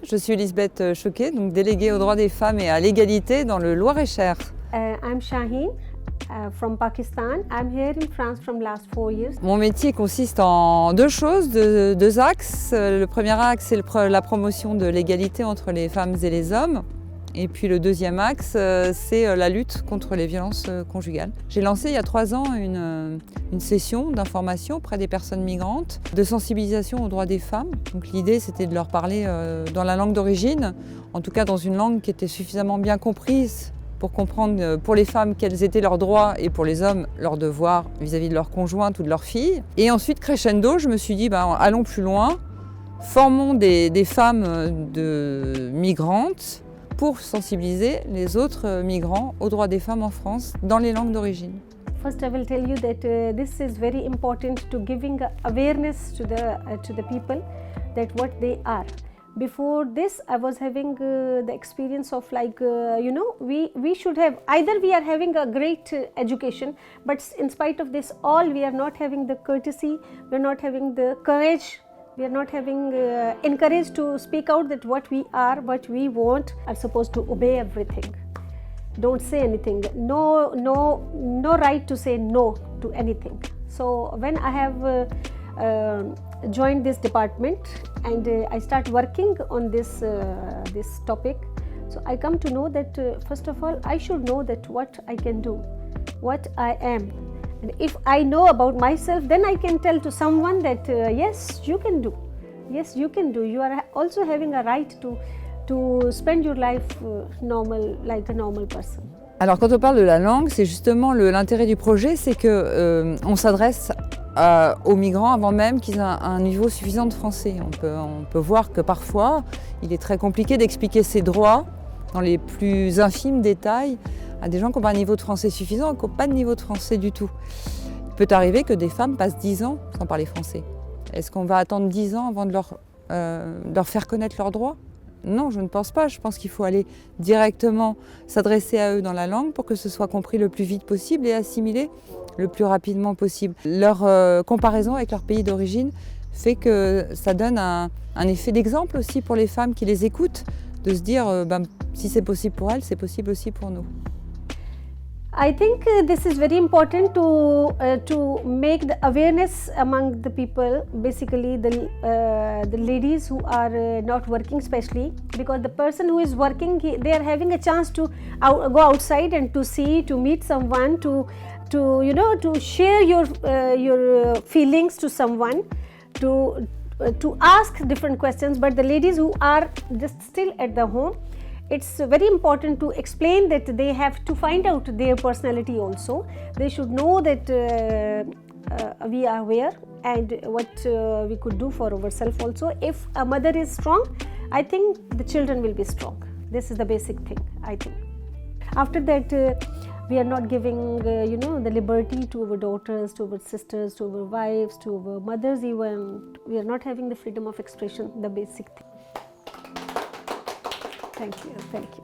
Je suis Lisbeth Choquet, donc déléguée aux droits des femmes et à l'égalité dans le Loir-et-Cher. I'm Shaheen from Pakistan. I'm here in France from last 4 years. Mon métier consiste en deux choses, deux axes. Le premier axe, c'est la promotion de l'égalité entre les femmes et les hommes. Et puis le deuxième axe, c'est la lutte contre les violences conjugales. J'ai lancé il y a 3 ans une session d'information auprès des personnes migrantes, de sensibilisation aux droits des femmes. Donc l'idée, c'était de leur parler dans la langue d'origine, en tout cas dans une langue qui était suffisamment bien comprise pour comprendre pour les femmes quels étaient leurs droits et pour les hommes leurs devoirs vis-à-vis de leur conjointe ou de leur fille. Et ensuite, crescendo, je me suis dit, allons plus loin, formons des femmes migrantes pour sensibiliser les autres migrants aux droits des femmes en France dans les langues d'origine. First, I will tell you that this is very important to giving awareness to the people that what they are. Before this, I was having the experience of we should have either we are having a great education, but in spite of this all, we are not having the courtesy, we are not having the courage. We are not having encouraged to speak out that what we are, what we want, are supposed to obey everything. Don't say anything. No right to say no to anything. So when I have joined this department and I start working on this topic, so I come to know that first of all, I should know that what I can do, what I am. And if I know about myself, then I can tell to someone that yes, you can do. Yes, you can do. You are also having a right to spend your life normal, like a normal person. Alors quand on parle de la langue, c'est justement l'intérêt du projet, c'est que on s'adresse aux migrants avant même qu'ils aient un niveau suffisant de français. On peut voir que parfois, il est très compliqué d'expliquer ses droits dans les plus infimes détails à des gens qui n'ont pas un niveau de français suffisant et qui n'ont pas de niveau de français du tout. Il peut arriver que des femmes passent 10 ans sans parler français. Est-ce qu'on va attendre 10 ans avant de leur faire connaître leurs droits ? Non, je ne pense pas. Je pense qu'il faut aller directement s'adresser à eux dans la langue pour que ce soit compris le plus vite possible et assimilé le plus rapidement possible. Leur comparaison avec leur pays d'origine fait que ça donne un effet d'exemple aussi pour les femmes qui les écoutent, de se dire si c'est possible pour elles, c'est possible aussi pour nous. I think this is very important to make the awareness among the people, basically the ladies who are not working, especially because the person who is working, they are having a chance to go outside and to see, to meet someone, to share your feelings to someone, to ask different questions. But the ladies who are just still at the home, it's very important to explain that they have to find out their personality also. They should know that we are aware and what we could do for ourselves also. If a mother is strong, I think the children will be strong. This is the basic thing, I think. After that, we are not giving the liberty to our daughters, to our sisters, to our wives, to our mothers even. We are not having the freedom of expression, the basic thing. Thank you.